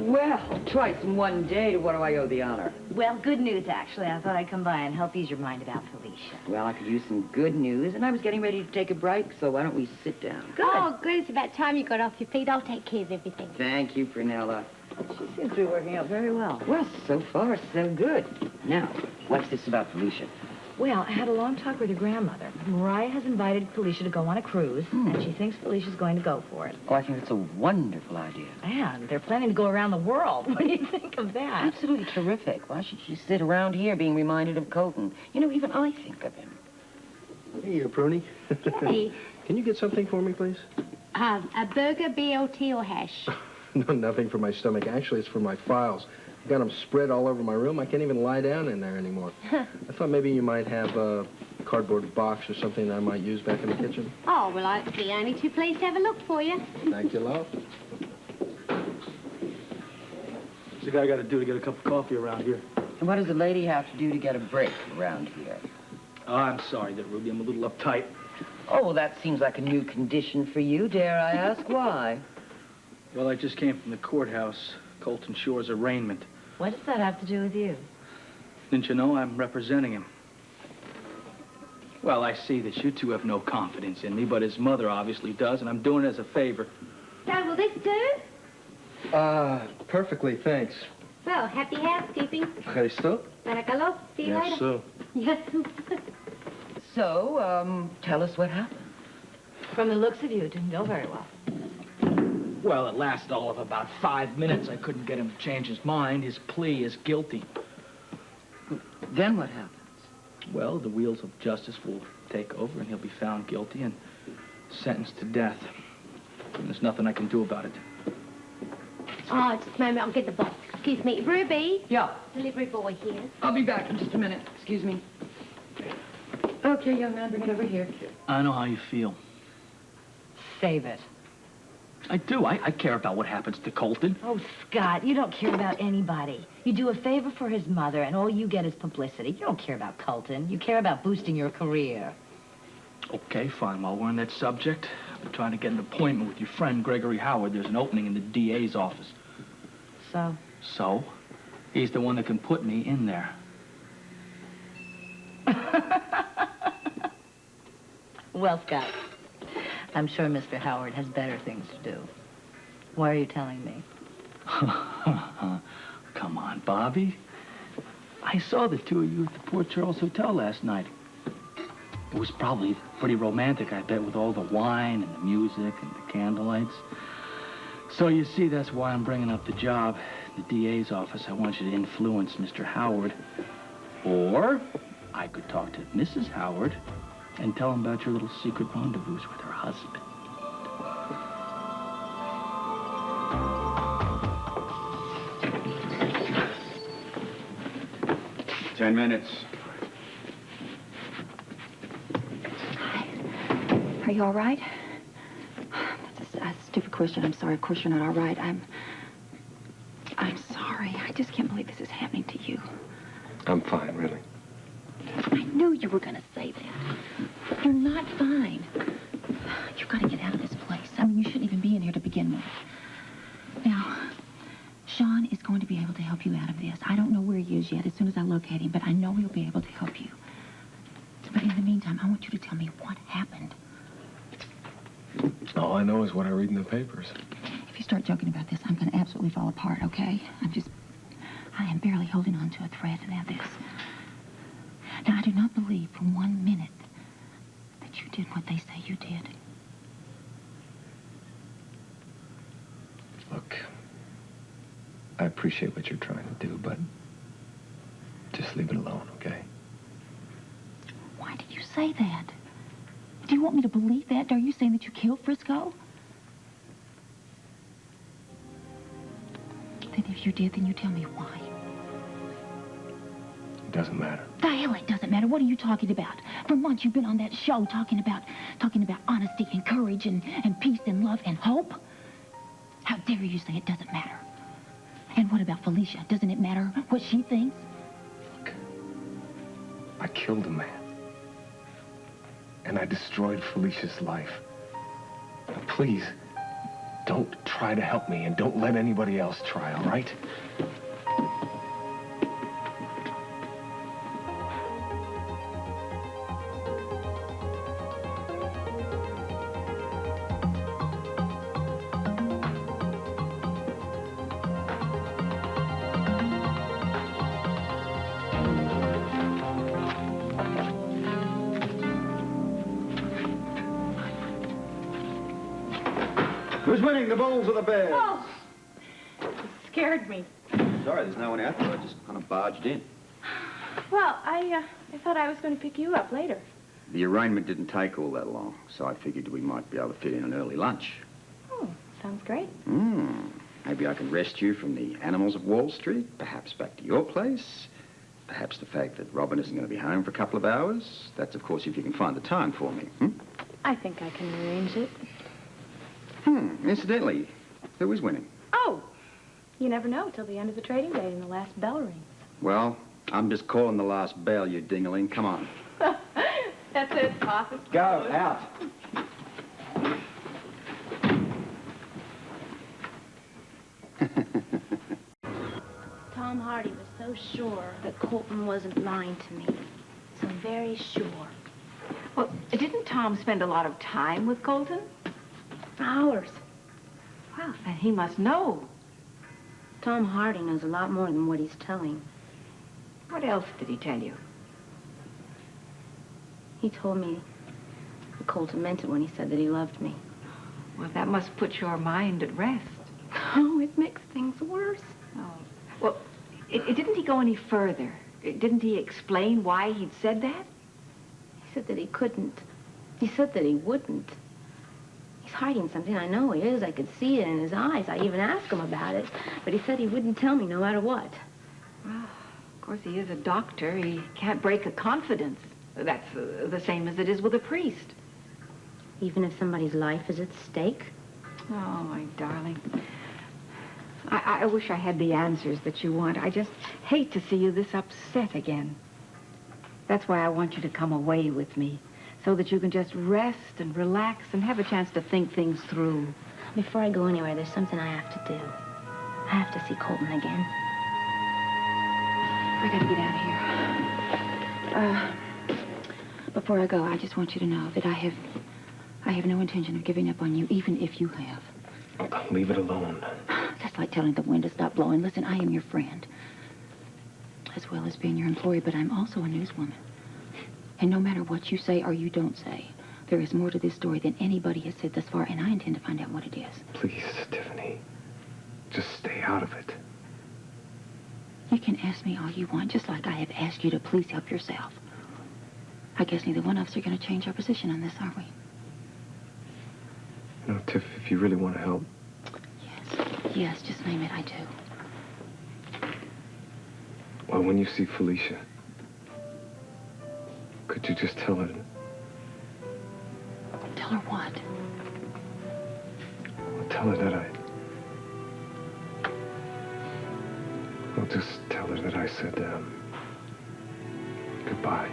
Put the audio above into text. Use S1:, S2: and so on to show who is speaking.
S1: Well, twice in one day. To what do I owe the honor?
S2: Well, good news, actually. I thought I'd come by and help ease your mind about Felicia.
S1: Well, I could use some good news, and I was getting ready to take a break, so why don't we sit down?
S2: Good.
S3: Oh, good. It's about time you got off your feet. I'll take care of everything.
S1: Thank you, Prunella.
S2: She seems to be working out very well.
S1: Well, so far, so good. Now, what's this about Felicia?
S2: Well, I had a long talk with your grandmother. Mariah has invited Felicia to go on a cruise, and she thinks Felicia's going to go for it.
S1: Oh, I think it's a wonderful idea.
S2: And they're planning to go around the world. What do you think of that?
S1: Absolutely terrific. Why should she sit around here being reminded of Colton? You know, even I think of him.
S4: Hey, Pruny.
S3: Hey.
S4: Can you get something for me, please?
S3: A burger, BLT, or hash?
S4: No, nothing for my stomach. Actually, it's for my files. I've got them spread all over my room. I can't even lie down in there anymore. I thought maybe you might have a cardboard box or something that I might use back in the kitchen.
S3: Oh, well, it's the only two places to have a look for you.
S4: Thank you, love.
S5: What's the guy got to do to get a cup of coffee around here?
S1: And what does the lady have to do to get a break around here?
S5: Oh, I'm sorry there, Ruby. I'm a little uptight.
S1: Oh, well, that seems like a new condition for you. Dare I ask why?
S5: Well, I just came from the courthouse. Colton Shore's arraignment.
S2: What does that have to do with you?
S5: Didn't you know I'm representing him? Well, I see that you two have no confidence in me, but his mother obviously does, and I'm doing it as a favor.
S3: So, will this do?
S4: Perfectly, thanks.
S3: Well, happy housekeeping.
S4: Frisco?
S3: Barakalov. See you later.
S4: Yes, sir.
S3: Yes.
S1: So, tell us what happened.
S2: From the looks of you, it didn't go very well.
S5: Well, it lasted all of about 5 minutes. I couldn't get him to change his mind. His plea is guilty.
S1: Then what happens?
S5: Well, the wheels of justice will take over, and he'll be found guilty and sentenced to death. And there's nothing I can do about it.
S3: Oh, just a moment. I'll get the box. Excuse me. Ruby.
S1: Yeah.
S3: Delivery boy here.
S1: I'll be back in just a minute. Excuse me. Okay, young man, bring it over here.
S5: I know how you feel.
S2: Save it.
S5: I do. I care about what happens to Colton.
S2: Oh, Scott, you don't care about anybody. You do a favor for his mother, and all you get is publicity. You don't care about Colton. You care about boosting your career.
S5: Okay, fine. While we're on that subject, I'm trying to get an appointment with your friend, Gregory Howard. There's an opening in the DA's office.
S2: So?
S5: So? He's the one that can put me in there.
S2: Well, Scott, I'm sure Mr. Howard has better things to do. Why are you telling me?
S5: Come on, Bobby. I saw the two of you at the Port Charles Hotel last night. It was probably pretty romantic, I bet, with all the wine and the music and the candlelights. So you see, that's why I'm bringing up the job. The DA's office, I want you to influence Mr. Howard. Or I could talk to Mrs. Howard and tell him about your little secret rendezvous with her husband.
S6: Ten minutes.
S7: Are you all right? That's a stupid question. I'm sorry. Of course you're not all right. I'm sorry. I just can't believe this is happening to you.
S4: I'm fine, really.
S7: I knew you were going to say that. You're not fine. You've got to get out of this place. I mean, you shouldn't even be in here to begin with. Now, Sean is going to be able to help you out of this. I don't know where he is yet as soon as I locate him, but I know he'll be able to help you. But in the meantime, I want you to tell me what happened.
S4: All I know is what I read in the papers.
S7: If you start joking about this, I'm going to absolutely fall apart, okay? I am barely holding on to a thread. Now this. Now, I do not believe for 1 minute that you did what they say you did.
S4: Look, I appreciate what you're trying to do, but just leave it alone, okay?
S7: Why did you say that? Do you want me to believe that? Are you saying that you killed Frisco? Then if you did, then you tell me why.
S4: It doesn't matter.
S7: The hell it doesn't matter. What are you talking about? For months you've been on that show talking about honesty and courage and peace and love and hope. How dare you say it doesn't matter? And what about Felicia? Doesn't it matter what she thinks?
S4: Look, I killed a man. And I destroyed Felicia's life. Now, please,
S6: don't try to help me, and don't let anybody else try, all right?
S8: Who's winning, the Bulls or the Bears?
S3: Oh, it scared me.
S8: Sorry, there's no one out there. I just kind of barged in.
S3: Well, I thought I was going to pick you up later.
S8: The arraignment didn't take all that long, so I figured we might be able to fit in an early lunch.
S3: Oh, sounds great.
S8: Maybe I can rest you from the animals of Wall Street, perhaps back to your place, perhaps the fact that Robin isn't going to be home for a couple of hours. That's, of course, if you can find the time for me.
S3: I think I can arrange it.
S8: Incidentally, who is winning?
S3: Oh, you never know till the end of the trading day and the last bell rings.
S8: Well, I'm just calling the last bell, you dingaling. Come on.
S3: That's it, office.
S8: Go, out.
S3: Tom Hardy was so sure that Colton wasn't lying to me. So very sure.
S7: Well, didn't Tom spend a lot of time with Colton?
S3: Hours.
S7: Well, then he must know.
S3: Tom Hardy knows a lot more than what he's telling.
S7: What else did he tell you?
S3: He told me that Colton meant it when he said that he loved me.
S7: Well, that must put your mind at rest.
S3: Oh, it makes things worse.
S7: Oh. Well, didn't he go any further? Didn't he explain why he'd said that?
S3: He said that he couldn't. He said that he wouldn't. He's hiding something. I know he is. I could see it in his eyes. I even asked him about it. But he said he wouldn't tell me no matter what.
S7: Well, of course, he is a doctor. He can't break a confidence. That's the same as it is with a priest.
S3: Even if somebody's life is at stake?
S7: Oh, my darling. I wish I had the answers that you want. I just hate to see you this upset again. That's why I want you to come away with me, so that you can just rest and relax and have a chance to think things through.
S3: Before I go anywhere, there's something I have to do. I have to see Colton again.
S7: I gotta get out of here. Before I go, I just want you to know that I have no intention of giving up on you, even if you have.
S6: Leave it alone.
S7: That's like telling the wind to stop blowing. Listen, I am your friend, as well as being your employee, but I'm also a newswoman. And no matter what you say or you don't say, there is more to this story than anybody has said thus far, and I intend to find out what it is.
S6: Please, Tiffany. Just stay out of it.
S7: You can ask me all you want, just like I have asked you to please help yourself. I guess neither one of us are going to change our position on this, are we?
S6: No, Tiff, if you really want to help.
S7: Yes, just name it, I do.
S6: Well, when you see Felicia, could you just tell her?
S7: Tell her what?
S6: Well, tell her that Well, just tell her that I said, goodbye.